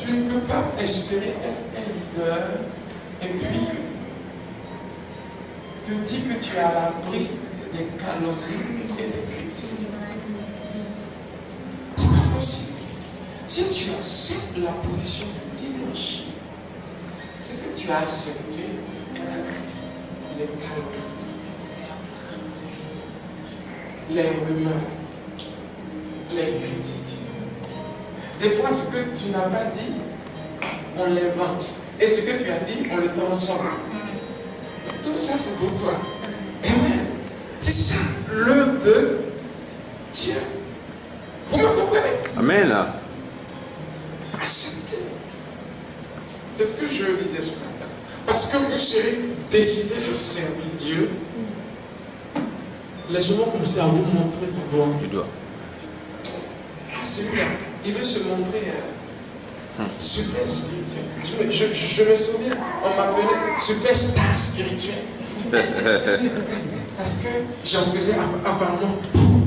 Tu ne peux pas espérer être un leader et puis te dire que tu es à l'abri des calomnies et des critiques. C'est pas possible. Si tu acceptes la position de leadership, c'est que tu as accepté les calomnies, les rumeurs, les critiques. Des fois, ce que tu n'as pas dit, on l'invente. Et ce que tu as dit, on le transforme. Tout ça, c'est pour toi. Amen. C'est ça l'œuvre de Dieu. Vous me comprenez? Amen. Acceptez. C'est ce que je disais ce matin. Parce que vous serez décidé de servir Dieu, les gens vont commencer à vous montrer du doigt. Du doigt. Ah, celui-là, il veut se montrer super spirituel. Je me souviens, on m'appelait superstar spirituel. Parce que j'en faisais apparemment tout.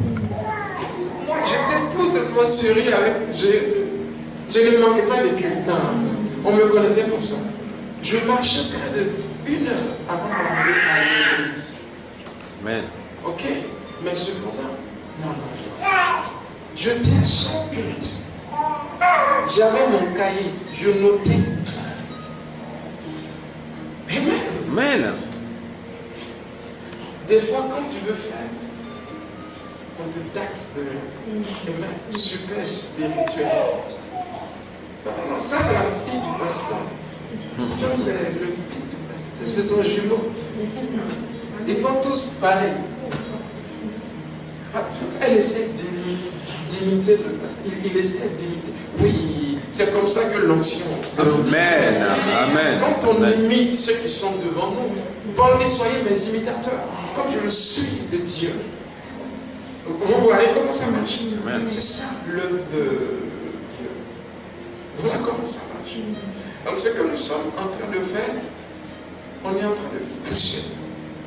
Moi, j'étais tout simplement sérieux avec Jésus. Je ne manquais pas de culte. Non, on me connaissait pour ça. Je marchais près de 1 heure avant d'arriver à l'église. Amen. Ok, mais cependant, non. J'étais à chaque culte. J'avais mon cahier, je notais tout. Amen. Amen. Des fois, quand tu veux faire, on te taxe de amen, super spirituel. Non, ça, c'est la fille du pasteur. Ça, c'est le fils du pasteur. C'est son jumeau. Ils font tous pareil. Elle essaie d'imiter le pasteur. Il essaie d'imiter. Oui, c'est comme ça que l'onction grandit. Amen. Amen. Quand on imite ceux qui sont devant nous, Paul dit, soyez mes imitateurs, comme je le suis de Dieu. Vous voyez comment ça marche? Amen. C'est ça l'œuvre de Dieu. Voilà comment ça marche. Donc ce que nous sommes en train de faire, on est en train de pousser.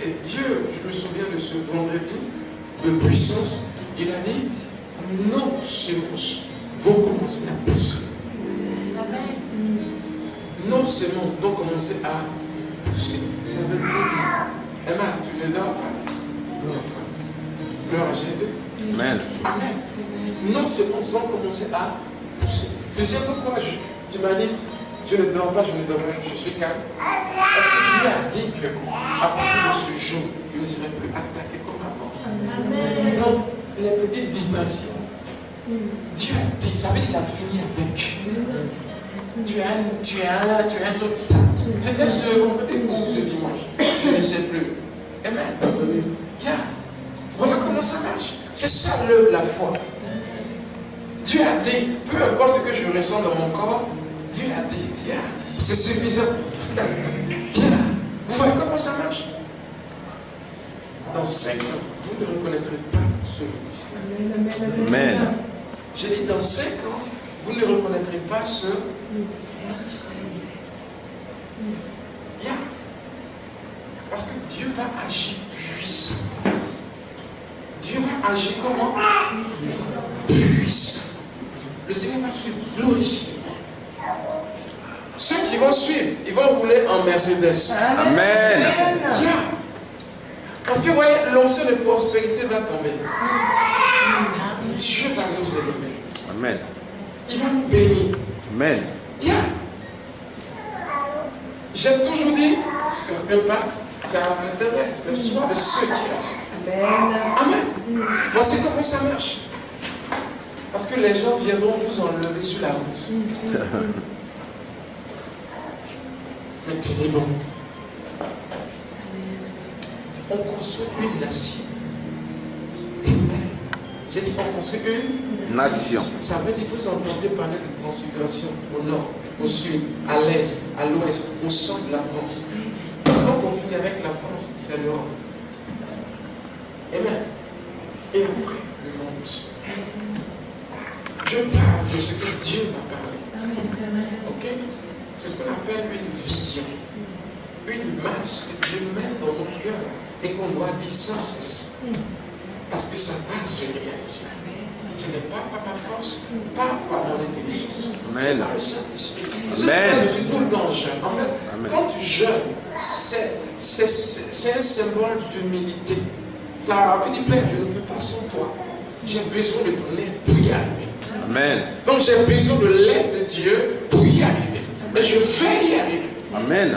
Et Dieu, je me souviens de ce vendredi de puissance, il a dit, nos semences vont commencer à pousser. Nos semences vont commencer à pousser. Ça veut tout dire. Emma, tu ne dors pas. Gloire à Jésus. Amen. Amen. Nos semences vont commencer à pousser. Tu sais pourquoi tu m'as dit, je ne dors pas, je suis calme. Parce que Dieu a dit qu'à partir de ce jour, tu ne serais plus attaqué comme avant. Donc, les petites distractions, Dieu a dit, ça veut dire qu'il a fini avec. Tu as un autre stade. C'était ce petit cours ce dimanche. Je ne sais plus. Amen. Bien. Voilà comment ça marche. C'est ça la foi. Dieu a dit, peu importe ce que je ressens dans mon corps, Dieu a dit, bien, c'est suffisant. Bien. Vous voyez comment ça marche? Dans 5 ans, vous ne reconnaîtrez pas ce ministère. Amen. J'ai dit, dans 5 ans, vous ne reconnaîtrez pas ce ministère. Bien. Parce que Dieu va agir puissant. Dieu va agir comment? Puissant. Le Seigneur va suivre glorifié. Ceux qui vont suivre, ils vont rouler en Mercedes. Amen. Yeah. Parce que vous voyez, l'onction de prospérité va tomber. Dieu va nous élever. Amen. Il va nous bénir. Amen. Yeah. J'ai toujours dit, certains partent, ça m'intéresse, mais soit de ceux qui restent. Amen. Voici comment ça marche. Parce que les gens viendront vous enlever sur la route. Mais tenez bon. On construit une nation. Amen. J'ai dit on construit une Nation. Ça veut dire que vous entendez parler de transfiguration au nord, au sud, à l'est, à l'ouest, au centre de la France. Quand on finit avec la France, c'est l'Europe. Amen. Et après, le monde. Je parle de ce que Dieu m'a parlé. Ok? C'est ce qu'on appelle une vision. Une image que Dieu met dans nos cœurs et qu'on doit dire sans cesse. Parce que ça va se réaliser. Ce n'est pas par ma force, pas par mon intelligence. Amen. C'est par le Saint-Esprit. Amen. Je suis tout le temps jeûne. En fait, Amen. quand tu jeûnes, c'est un symbole d'humilité. Ça veut dire, Père, je ne peux pas sans toi. J'ai besoin de ton aide pour y arriver. Amen. Donc j'ai besoin de l'aide de Dieu pour y arriver. Mais je vais y arriver. Amen.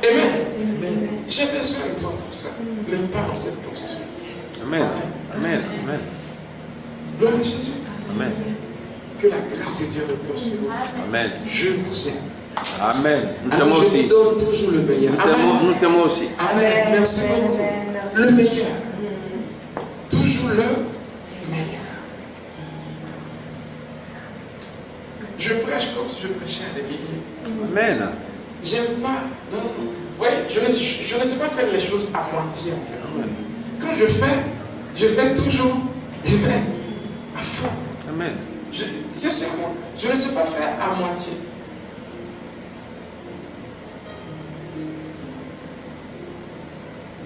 Amen. J'ai besoin de toi pour ça. Mais pas dans cette posture. Amen. Amen. Amen. Gloire à Jésus. Amen. Que la grâce de Dieu repose sur vous. Amen. Je vous aime. Amen. Nous Alors t'aimons je aussi. vous donne toujours le meilleur. Amen. Nous t'aimons aussi. Amen. Merci beaucoup. Le meilleur. Toujours le meilleur. Je prêche comme si je prêchais à des milliers. Amen. J'aime pas. Non, non, non. Oui, je ne sais pas faire les choses à moitié en fait. Amen. Quand je fais toujours Amen. À fond. Amen. Sincèrement, je ne sais pas faire à moitié.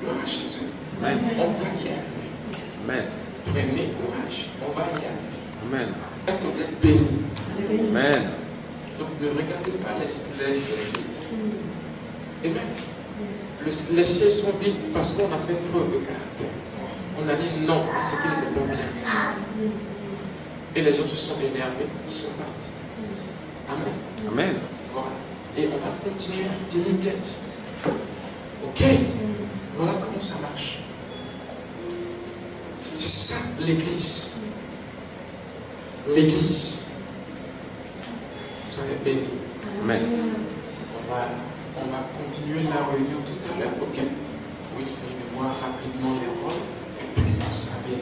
Gloire à Jésus. Amen. On va y arriver. Amen. Prenez courage. On va y arriver. Amen. Est-ce que vous êtes bénis? Amen. Donc ne regardez pas les sièges vides. Amen. Les sièges sont vides parce qu'on a fait preuve de caractère. On a dit non à ce qui n'était pas bien. Et les gens se sont énervés, ils sont partis. Amen. Amen. Voilà. Et on va continuer à tenir tête. Ok? Voilà comment ça marche. C'est ça l'Église. L'Église. Soyez bénis. Amen. On va continuer la réunion tout à l'heure. Ok? Pour essayer de voir rapidement les rôles. Et puis on sera béni.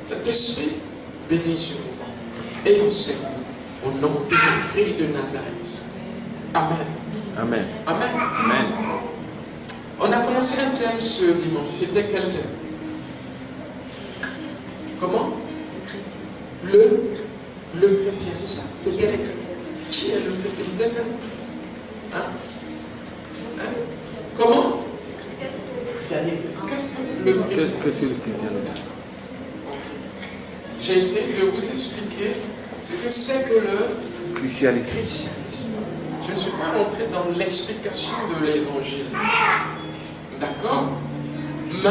Cet esprit béni sur nous. Et enseigne au nom de Jésus de Nazareth. Amen. Amen. Amen. Amen. On a commencé un thème ce dimanche. C'était quel thème? Comment? Le chrétien, c'est ça? C'est quel chrétien? Qui est le chrétien? C'était ça? Hein? Hein? Comment? Christianisme. Qu'est-ce que le Qu'est-ce que c'est christianisme? le christianisme? J'ai essayé de vous expliquer ce que c'est que le Christianisme. christianisme. Je ne suis pas rentré dans l'explication de l'évangile. D'accord? Mais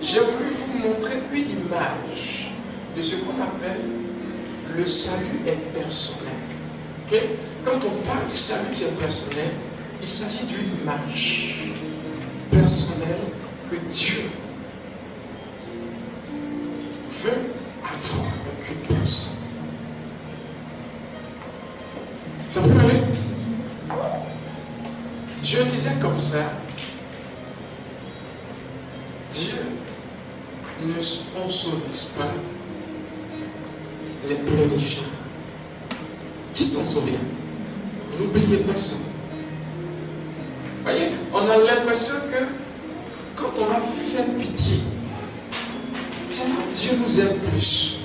j'ai voulu vous montrer une image de ce qu'on appelle le salut est personnel. Okay? Quand on parle du salut qui est personnel, il s'agit d'une marche personnelle que Dieu veut avoir avec une personne. Ça peut aller? Je disais comme ça, Dieu ne sponsorise pas les pleurnichards. Qui s'en souvient? N'oubliez pas ça. Voyez, on a l'impression que quand on a fait pitié, Dieu nous aime plus.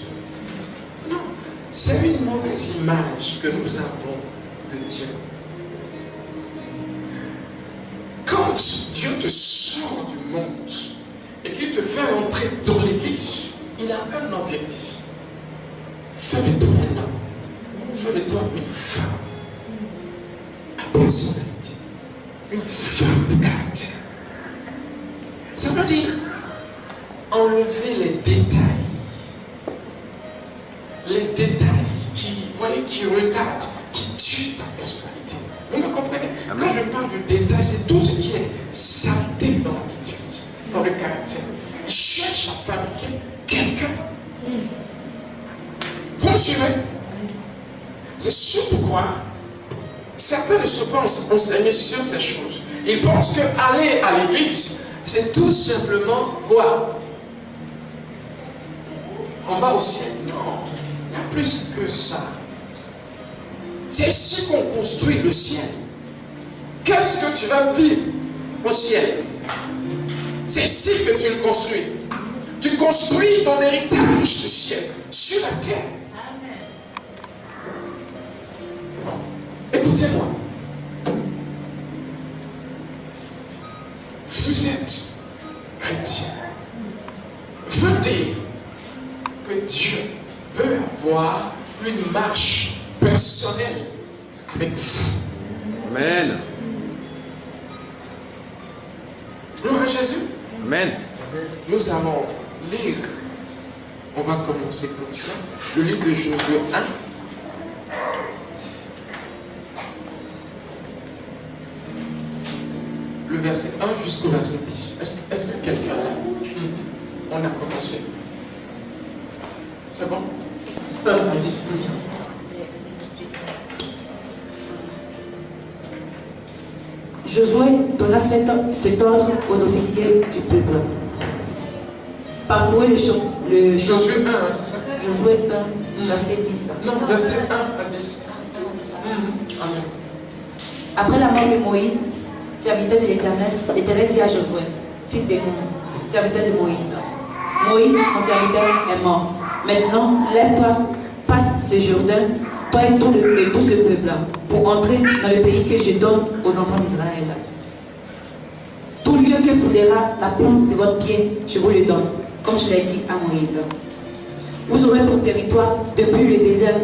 Non, c'est une mauvaise image que nous avons de Dieu. Quand Dieu te sort du monde et qu'il te fait entrer dans l'église, il a un objectif. Fais de toi un homme. Fais de toi une femme. À personnalité. Une femme de caractère. Ça veut dire enlever les détails. Les détails qui retardent, qui tuent ta personnalité. Vous me comprenez? Amen. Quand je parle de détail, c'est tout ce qui est saleté dans l'attitude, dans le caractère. Il cherche à fabriquer quelqu'un. Vous me suivez? C'est ce pourquoi certains ne sont pas enseignés sur ces choses. Ils pensent que aller à l'église, c'est tout simplement quoi? On va au ciel. Non, il y a plus que ça. C'est ici qu'on construit le ciel. Qu'est-ce que tu vas vivre au ciel? C'est ici que tu le construis. Tu construis ton héritage du ciel sur la terre. Écoutez-moi. Vous êtes chrétien. Veut dire que Dieu une marche personnelle avec vous. Amen. Gloire à Jésus. Amen. Nous allons lire, on va commencer comme ça, le livre de Josué 1. Le verset 1 jusqu'au verset 10. Est-ce que quelqu'un là? On a commencé. C'est bon? 1 à 10. Josué donna cet ordre aux officiers du peuple. Parcourez le champ. Josué 1, c'est ça? Josué 1, verset 10. Non, verset 1 à 10. Amen. Après la mort de Moïse, serviteur de l'Éternel, l'Éternel dit à Josué, fils de Nun, serviteur de Moïse, Moïse, mon serviteur, est mort. Maintenant, lève-toi, passe ce Jourdain, toi et tout ce peuple, pour entrer dans le pays que je donne aux enfants d'Israël. Tout lieu que foulera la plante de votre pied, je vous le donne, comme je l'ai dit à Moïse. Vous aurez pour territoire depuis le désert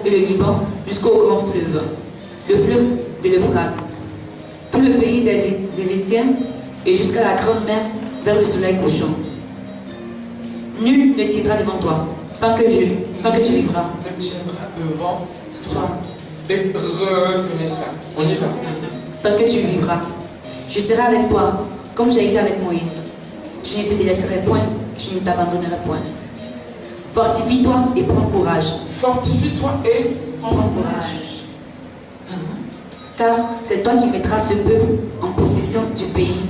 et le Liban jusqu'au grand fleuve, le fleuve de l'Euphrate, tout le pays des Étiens et jusqu'à la grande mer vers le soleil couchant. Nul ne tiendra devant toi tant que tu vivras. Ne tiendra devant toi. Et retenez ça. On y va. Tant que tu vivras. Je serai avec toi, comme j'ai été avec Moïse. Je ne te délaisserai point, je ne t'abandonnerai point. Fortifie-toi et prends courage. Fortifie-toi et Prends courage. Car c'est toi qui mettras ce peuple en possession du pays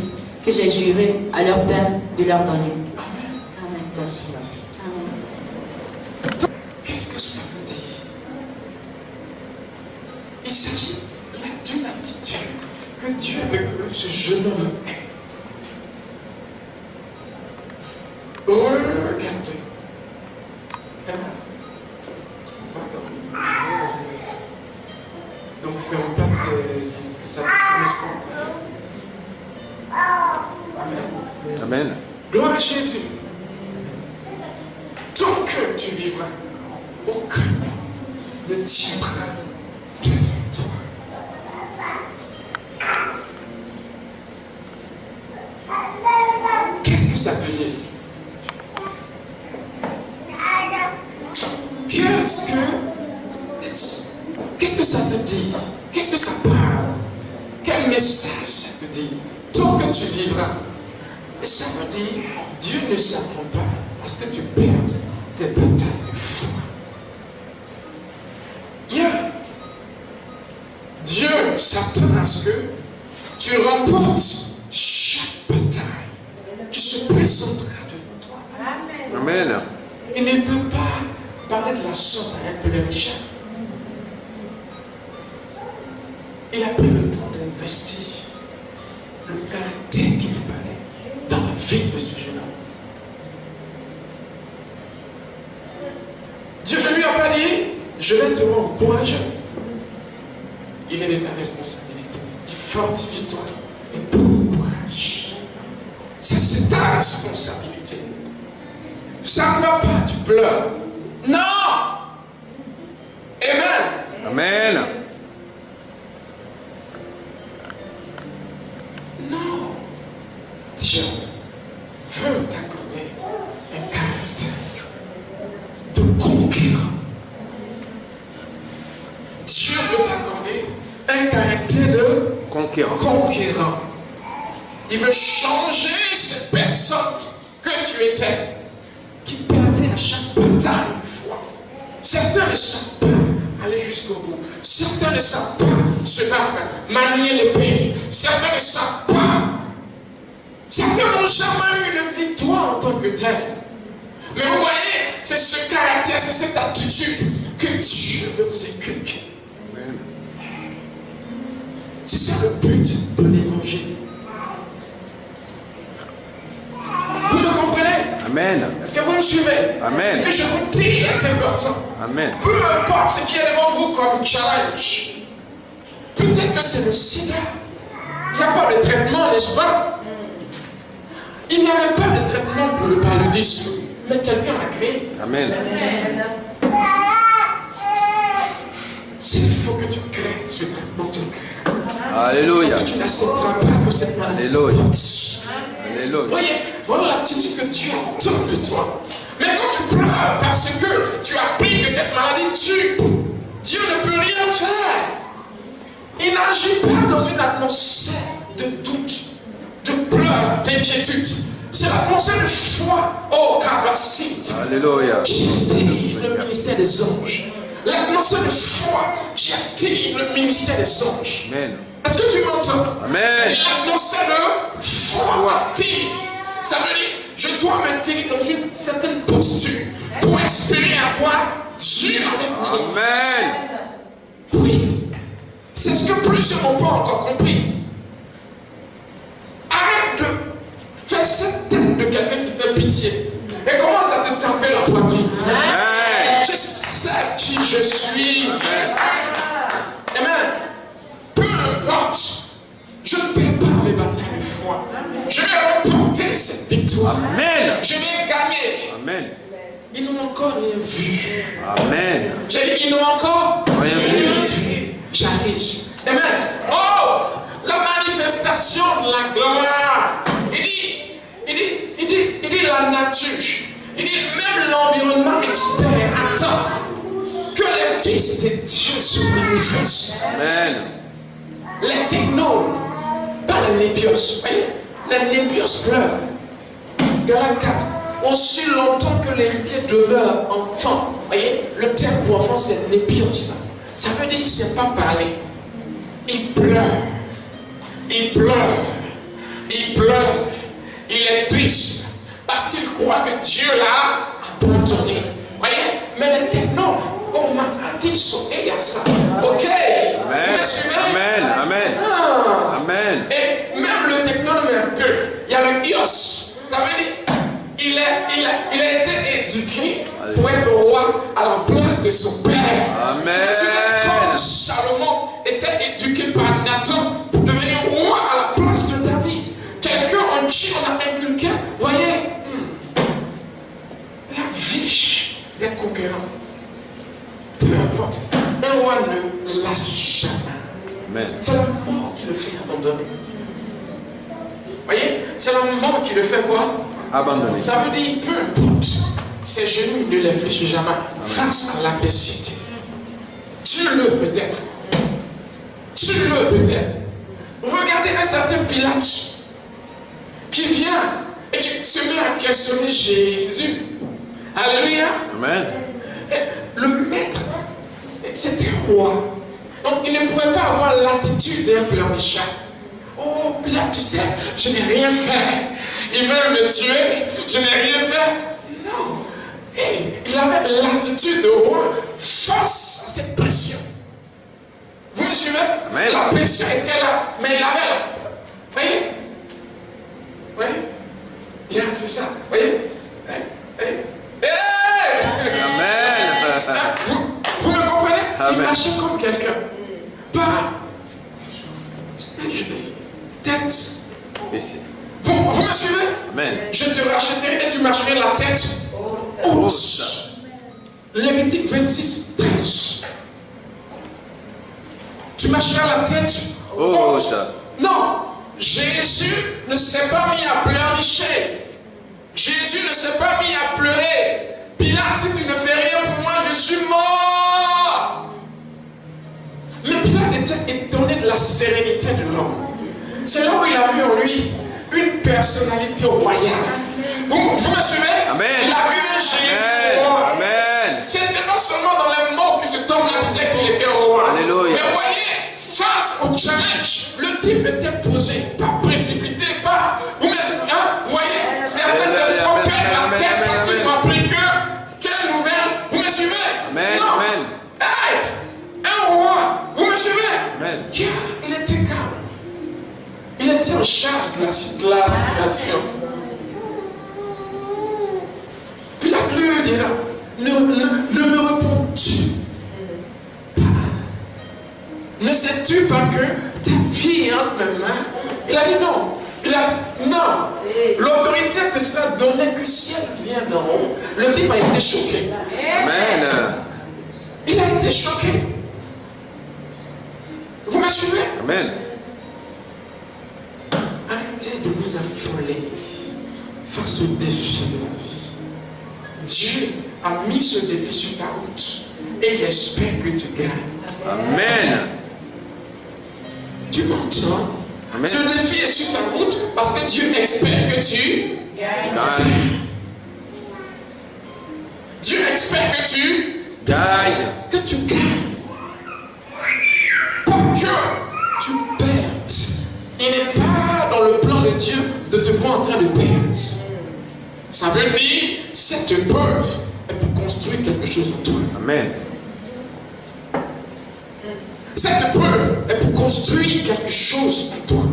que j'ai juré à leur père de leur donner. Amen. Amen. Merci ma fille. Amen. Qu'est-ce que ça veut dire? Il s'agit là d'une attitude que Dieu veut que ce jeune homme ait. Regardez. Emma, on va dormir. Donc ferme pas tes yeux, parce que ça ne pas. Amen. Amen. Gloire à Jésus. Tant que tu vivras, aucun ne tiendra devant toi. Qu'est-ce que ça veut dire? Qu'est-ce que ça te dit? Qu'est-ce que ça parle? Quel message ça te dit? Tant que tu vivras. Et ça veut dire, Dieu ne s'attend pas à ce que tu perdes tes batailles de foi. Yeah. Dieu s'attend à ce que tu remportes chaque bataille qui se présentera devant toi. Amen. Il ne peut pas parler de la sorte à un pèlerinage. Il a pris le temps d'investir le caractère qu'il fallait dans la vie de ce jeune homme. Dieu ne lui a pas dit, je vais te rendre courageux. Il est de ta responsabilité. Fortifie-toi et prends courage. Ça, c'est ta responsabilité. Ça ne va pas, tu pleures. Non! Amen. Amen. Non. Dieu veut t'accorder un caractère de conquérant. Dieu veut t'accorder un caractère de conquérant. Il veut changer cette personne que tu étais, qui perdait à chaque bataille une fois. Certains ne savent pas aller jusqu'au bout. Certains ne savent pas se battre, manier l'épée. Certains ne savent pas. Certains n'ont jamais eu de victoire en tant que tel. Mais vous voyez, c'est ce caractère, c'est cette attitude que Dieu veut vous inculquer. C'est ça le but de l'évangile. Vous me comprenez? Amen. Est-ce que vous me suivez? Amen. Ce que je vous dis est important. Amen. Peu importe ce qui est devant vous comme challenge. Peut-être que c'est le sida. Il n'y a pas de traitement, n'est-ce pas? Il n'y a même pas de traitement pour le paludisme. Mais quelqu'un l'a créé. Amen. Amen. s'il faut que tu crées ce traitement, tu le crées. Alléluia. Parce que tu n'accepteras pas que cette maladie Alléluia. porte. Alléluia. Voyez, voilà l'attitude que Dieu attend de toi. Mais quand tu pleures parce que tu as appris que cette maladie tue, Dieu ne peut rien faire. Il n'agit pas dans une atmosphère de doute, de pleurs, d'inquiétude. C'est l'atmosphère de foi. Oh, Kabbasid. Alléluia. Qui active le ministère des anges. L'atmosphère de foi qui active le ministère des anges. Amen. Est-ce que tu m'entends? Amen. L'atmosphère de foi active. Ça veut dire, je dois me tenir dans une certaine posture pour espérer avoir Dieu avec moi. Amen. Oui. C'est ce que plusieurs n'ont pas encore compris. Arrête de faire cette tête de quelqu'un qui fait pitié. Et commence à te taper la poitrine. Amen. Je sais qui je suis. Amen. Amen. Peu importe. Je ne perds pas mes batailles de foi. Je vais remporter cette victoire. Amen. Je vais gagner. Amen. Ils n'ont encore rien vu. Amen. J'ai dit, ils n'ont encore Rien vu. J'arrive. Amen. Oh, la manifestation de la gloire. Il dit la nature. Il dit même l'environnement espère, attend que les fils de Dieu se manifestent. Amen. Les technos, pas les nébios. Voyez, les nébios pleurent. Galates 4. Aussi longtemps que l'héritier demeure enfant. Voyez, le terme pour enfant c'est nébios. Ça veut dire qu'il ne sait pas parler. Il pleure. Il pleure. Il pleure. Il est triste. Parce qu'il croit que Dieu l'a abandonné. Voyez, mais les technos, on m'a dit sauter à ça. Ok. Amen. Vous me suivez? Amen. Amen. Ah. Amen. Et même le technome un peu. Il y a le ios. Ça veut dire, il a été éduqué pour être roi à la place de son père. Amen. Mais comme Salomon était éduqué par Nathan pour devenir roi à la place de David. Quelqu'un en qui on a inculqué, voyez, la vie des conquérants. Peu importe, un roi ne lâche jamais. Amen. C'est la mort qui le fait abandonner. Voyez, c'est la mort qui le fait quoi? Abandonné. Ça veut dire, peu importe, ses genoux ne les fléchissent jamais face à l'adversité. Tue-le peut-être. Tue-le peut-être. Regardez un certain Pilate qui vient et qui se met à questionner Jésus. Alléluia. Amen. Et le maître, c'était roi. Donc il ne pouvait pas avoir l'attitude d'un pleurnichard. Oh Pilate, tu sais, je n'ai rien fait. Ils veulent me tuer, je n'ai rien fait. Non. Et il avait l'attitude de roi face à cette pression. Vous me suivez? Amen. La pression était là, mais il avait là. Voyez? Voyez? Bien, c'est ça. Voyez? Hey! Amen. Vous me comprenez? Amen. Il marchait comme quelqu'un. Pas tête. Baissé. Vous me suivez? Amen. Je te racheterai et tu marcherais la tête haute. Lévitique 26, 13. Tu marcheras la tête haute. Non, Jésus ne s'est pas mis à pleurnicher. Jésus ne s'est pas mis à pleurer. Pilate, si tu ne fais rien pour moi, je suis mort. Mais Pilate était étonné de la sérénité de l'homme. C'est là où il a vu en lui une personnalité royale. Vous me suivez? Amen. Il a vu un Jésus Amen. roi. Amen. C'était pas seulement dans les mots que cet homme-là disait qu'il était roi. Alléluia. Mais voyez, face au challenge, le type était posé, pas précipité, pas. Vous voyez, certaines des fois perdent la tête parce qu'ils ont appris que. Quelle nouvelle? Vous me suivez? Amen. Non. Amen. Hey, un roi, vous me suivez? Amen. Yeah, il était calme. Il était en charge de la situation. Puis la pluie dira, ne me réponds-tu pas? Ne sais-tu pas que ta fille entre mes mains? Il a dit non. Il a dit non. L'autorité te sera donnée que si elle vient d'en haut. Le type a été choqué. Amen. Il a été choqué. suivez? Amen. Arrêtez de vous affoler face au défi de la vie. Dieu a mis ce défi sur ta route et il espère que tu gagnes. Amen. Tu m'entends? Amen. Ce défi est sur ta route parce que Dieu espère que tu Gagne. Dieu espère que tu Gagne. gagnes. Pas que tu perdes. Il n'est pas dans le plan de Dieu de te voir en train de perdre. Ça veut dire, cette épreuve est pour construire quelque chose en toi. Amen. Cette épreuve est pour construire quelque chose en toi.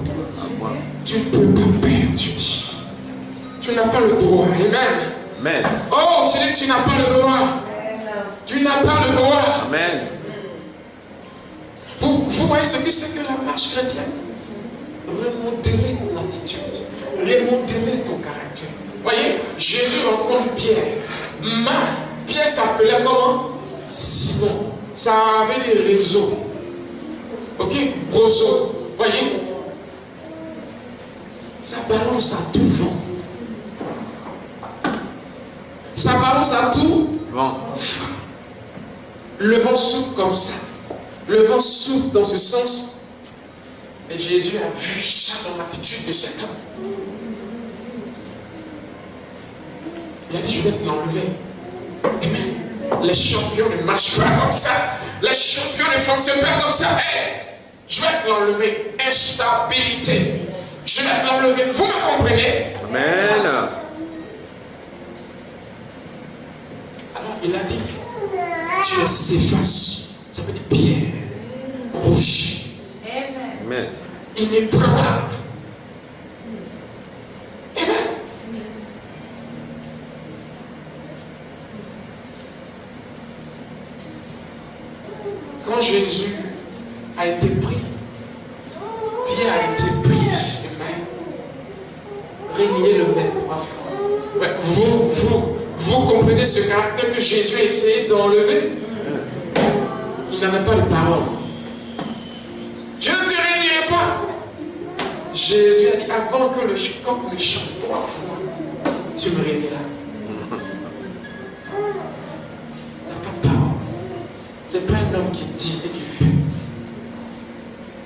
Moi. Tu ne peux pas perdre, tu dis. Tu n'as pas le droit. Amen. Amen. Oh, je dis, tu n'as pas le droit. Tu n'as pas le droit. Amen. Vous voyez ce que c'est que la marche chrétienne? Remodeler ton attitude. Remodeler ton caractère. Voyez, Jésus rencontre Pierre. Pierre s'appelait comment? Simon. Ça avait des réseaux. Ok? Roseau. Voyez? Ça balance à tout vent. Ça balance à tout Vent. Le vent souffle comme ça. Le vent souffle dans ce sens. Et Jésus a vu ça dans l'attitude de cet homme. Il a dit, je vais te l'enlever. Amen. Les champions ne marchent pas comme ça. Les champions ne fonctionnent pas comme ça. Hey, je vais te l'enlever. Instabilité. Je vais te l'enlever. Vous me comprenez? Amen. Alors il a dit, tu es Céphas. Ça veut dire pierre. Rouge. Amen. Inébranlable. Amen. Quand Jésus a été pris, Pierre a été pris. Amen. Régner le maître. Ouais, vous comprenez ce caractère que Jésus a essayé d'enlever? Il n'avait pas de parole. Je ne te régnerai pas. Jésus a dit, avant que le coq ne chante 3 fois, tu me régneras. Il n'a pas de parole. Ce n'est pas un homme qui dit et qui fait.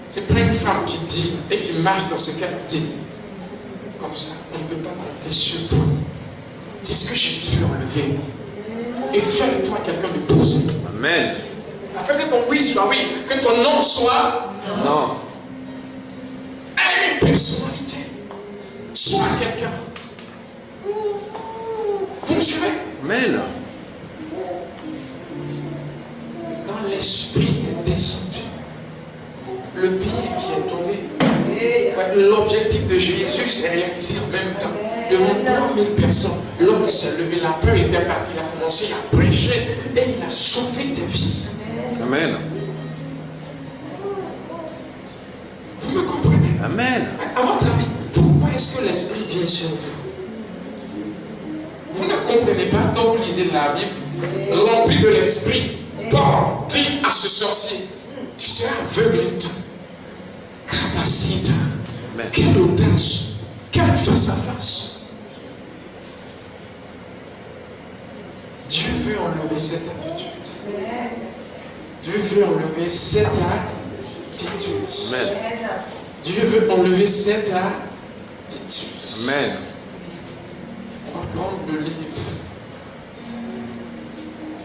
Ce n'est pas une femme qui dit et qui marche dans ce qu'elle dit. Comme ça, on ne peut pas compter sur toi. C'est ce que Jésus veut enlever. Et faire de toi quelqu'un de posé. Amen. Afin que ton oui soit oui, que ton non soit Non. aie une personnalité. Sois quelqu'un. Vous me suivez? Amen. Quand l'esprit est descendu, le pied qui est tombé, l'objectif de Jésus s'est réalisé en même temps. Devant 3000 personnes, l'homme s'est levé, la peur était partie, il a commencé à prêcher et il a sauvé des vies. Amen. Vous me comprenez? Amen. À votre avis, pourquoi est-ce que l'esprit vient sur vous? Vous ne comprenez pas quand vous lisez la Bible, rempli de l'esprit. Paul dit à ce sorcier, tu seras aveugle un temps. Capacité. Quelle audace. Quelle face à face. Dieu veut enlever cette attitude. Dieu veut enlever cette attitude. Amen. Dieu veut enlever cette attitude. Amen. On va prendre le livre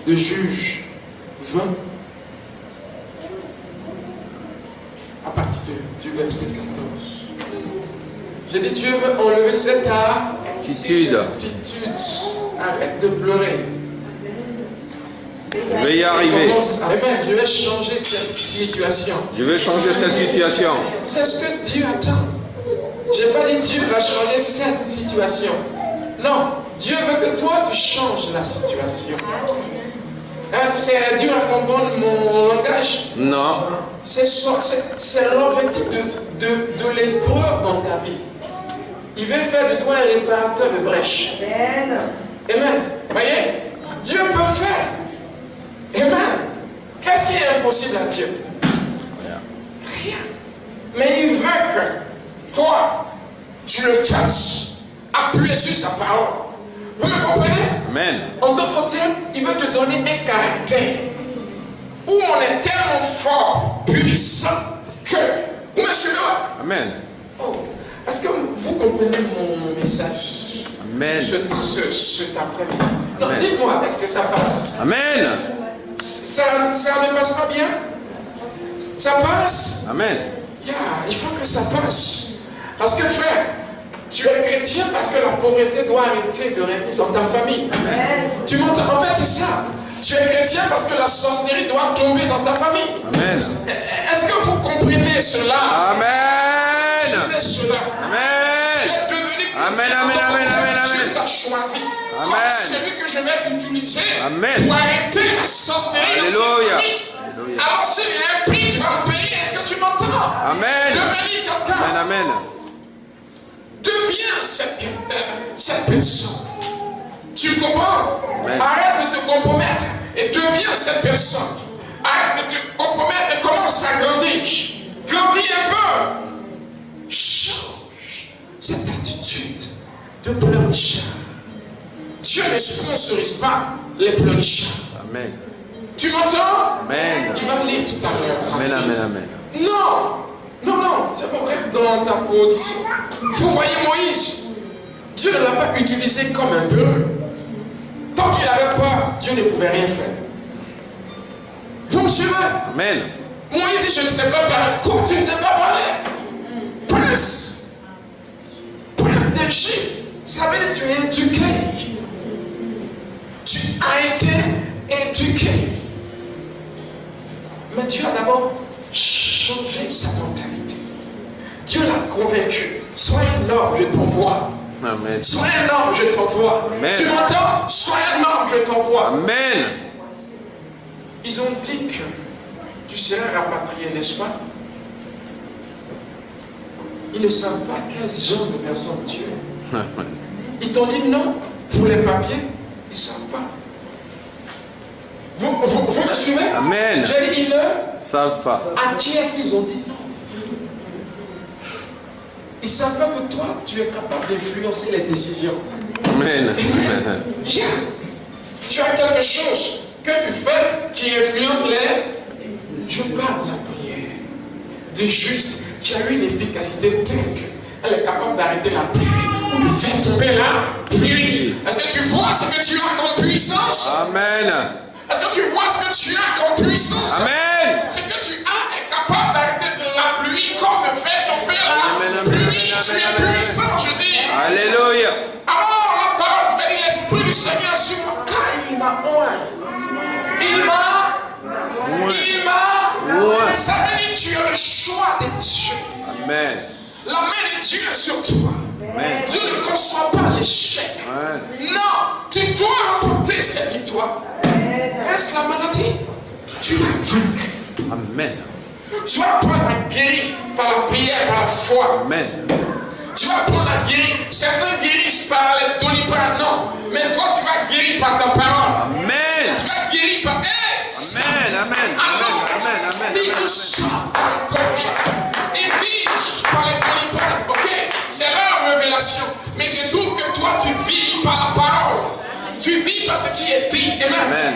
de Juges 20 à partir du verset 14. J'ai dit Dieu veut enlever cette Attitude. attitude. Arrête de pleurer. Je vais y arriver. Amen. Je vais changer cette situation. Je vais changer cette situation. C'est ce que Dieu attend. Je n'ai pas dit Dieu va changer cette situation. Non, Dieu veut que toi tu changes la situation. C'est dur à comprendre mon langage. Non. C'est l'objectif de l'épreuve dans ta vie. Il veut faire de toi un réparateur de brèches. Amen. Amen. Voyez, Dieu peut faire. Amen. Qu'est-ce qui est impossible à Dieu? rien. Mais il veut que toi, tu le fasses. Appuyer sur sa parole. Vous me comprenez? Amen. En d'autres termes, il veut te donner un caractère où on est tellement fort, puissant, que vous me suivez? Amen. Oh, est-ce que vous comprenez mon message Amen. cet après-midi? Non, Amen. dites-moi, est-ce que ça passe? Amen. Ça ne passe pas bien? Ça passe? Amen. Yeah, il faut que ça passe. Parce que frère, tu es chrétien parce que la pauvreté doit arrêter de régner dans ta famille. Amen. Tu m'entends? En fait, c'est ça. Tu es chrétien parce que la sorcellerie doit tomber dans ta famille. Amen. Est-ce que vous comprenez cela? Amen. Suivez cela. Amen. Tu es devenu chrétien. Amen, amen, amen, amen, Dieu amen. t'a choisi comme Amen. celui que je vais utiliser Amen. pour arrêter la sorcellerie dans Alléluia. cette famille. Alléluia. Alors s'il y a un prix, tu vas me payer. Est-ce que tu m'entends? Amen. Je bénis quelqu'un. Amen. Amen. Deviens cette personne. Tu comprends? Amen. Arrête de te compromettre et deviens cette personne. Arrête de te compromettre et commence à grandir. Grandis un peu. Change cette attitude de pleurnichard. Dieu ne sponsorise pas les pleurnichards. Amen. Tu m'entends? Amen. Tu vas me lire tout à l'heure. Amen. Amen. Amen. Non, non, non, c'est bon, reste dans ta position. Vous voyez Moïse, Dieu ne l'a pas utilisé comme un peureux. Tant qu'il n'avait pas, Dieu ne pouvait rien faire. Vous me suivez? Amen. Moïse dit, je ne sais pas parler. Comment tu ne sais pas parler? Prince d'Égypte, ça veut dire que tu es éduqué. Tu as été éduqué. Mais Dieu a d'abord changé sa mentalité. Dieu l'a convaincu. Sois un homme, je t'envoie. Amen. Sois un homme, je t'envoie. Amen. Tu m'entends? Sois un homme, je t'envoie. Amen. Ils ont dit que tu seras rapatrié, n'est-ce pas? Ils ne savent pas quel genre de personne tu es. Ils t'ont dit non pour les papiers. Ils ne savent pas. Vous me suivez? Amen. J'ai dit, ils ne Savent pas. À qui est-ce qu'ils ont dit? Ils ne savent pas que toi, tu es capable d'influencer les décisions. Amen. Yeah. Tu as quelque chose que tu fais qui influence les... Je parle de la prière du juste qui a eu une efficacité telle qu'elle est capable d'arrêter la pluie ou de faire tomber la pluie. Est-ce que tu vois ce que tu as comme puissance? Amen. Est-ce que tu vois ce que tu as comme puissance? Amen. Ce que tu as est capable d'arrêter de la pluie comme de faire tomber Amen, la amen, pluie. amen, Tu es amen, puissant, je dis. Alléluia. Alors la parole pouvait dire l'Esprit du Seigneur sur moi. Car il m'a oint. Ouais. Ça veut dire que tu as le choix de Dieu. Amen. La main de Dieu est sur toi. Amen. Dieu ne conçoit pas l'échec. Amen. Non, tu dois remporter cette victoire. Est-ce la maladie? Tu la vaincre. Amen. Tu vas apprendre à guérir par la prière, par la foi. Amen. Tu vas apprendre à guérir. Certains guérissent par les doliprane, non. Mais toi, tu vas guérir par ta parole. Amen. Tu vas guérir par... Amen. Amen. Alors, Amen. Amen. ils chantent par la gorge. Ils vivent par les doliprane. Ok? C'est leur révélation. Mais je trouve que toi, tu vis par la parole. Tu vis par ce qui est dit. Amen. Amen.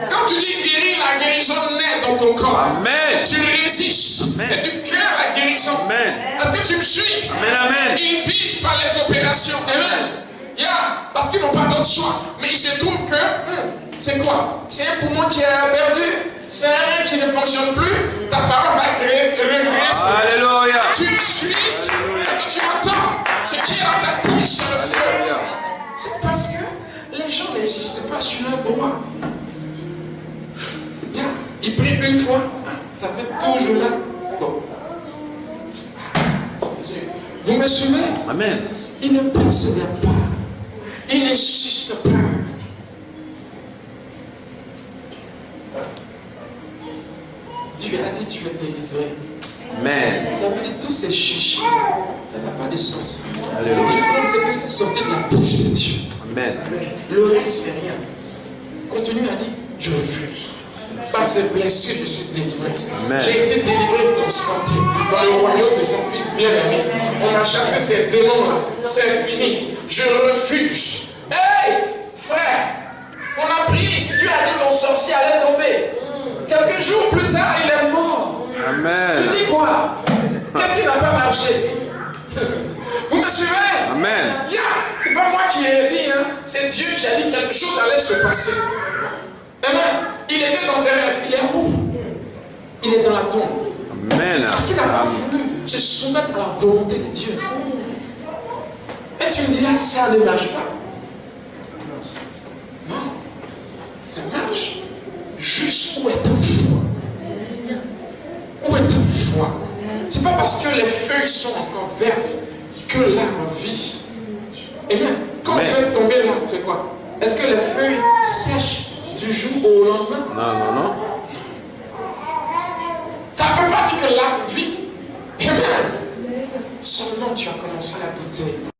Quand tu dis guérir, la guérison naît dans ton corps. Amen. Tu résistes. Amen. Et tu crées la guérison. Amen. Est-ce que tu me suis? Amen. Amen. Ils vivent par les opérations. Amen. Yeah, parce qu'ils n'ont pas d'autre choix. Mais il se trouve que, c'est quoi? C'est un poumon qui a perdu. C'est un rein qui ne fonctionne plus. Ta parole va recréer ça. Alléluia. Tu me suis? Est-ce que tu m'entends? Ce qui est dans ta bouche, c'est le feu. Alléluia. C'est parce que les gens n'insistent pas sur leur droit. Bien, ils prient une fois, ça fait toujours là. Bon. Vous me suivez? Amen. Ils ne persévèrent pas. Ils n'insistent pas. Dieu a dit tu es délivré. Amen. Ça veut dire tous ces chichis, ça n'a pas de sens. Alléluia. Ce qui compte, c'est que c'est sorti de la bouche de Dieu. Amen. Le reste, c'est rien. Continue à dire, je vis. Par ces blessures, je suis délivré. Amen. J'ai été délivré et transporté. dans le royaume de son Fils bien-aimé. On a chassé ces démons-là. C'est fini. Je refuse. Hey, frère, on a prié. Si Dieu a dit que mon sorcier allait tomber, quelques jours plus tard, il est mort. Amen. Tu dis quoi? Qu'est-ce qui n'a pas marché? Vous me suivez? Amen. Yeah. C'est pas moi qui ai dit, hein. C'est Dieu qui a dit que quelque chose allait se passer. Amen. Il était dans tes rêves. Il est où? Il est dans la tombe. Amen. Parce qu'il n'a pas voulu se soumettre à la volonté de Dieu. Et tu me diras, ça ne marche pas. Non. Ça marche. Juste où est ta foi? Où est ta foi? C'est pas parce que les feuilles sont encore vertes que l'arbre vit. Amen. Quand on fait tomber l'arbre, c'est quoi? Est-ce que les feuilles sèchent du jour au lendemain? Non, non, non. Ça ne veut pas dire que l'arbre vit. Amen. Seulement tu as commencé à douter.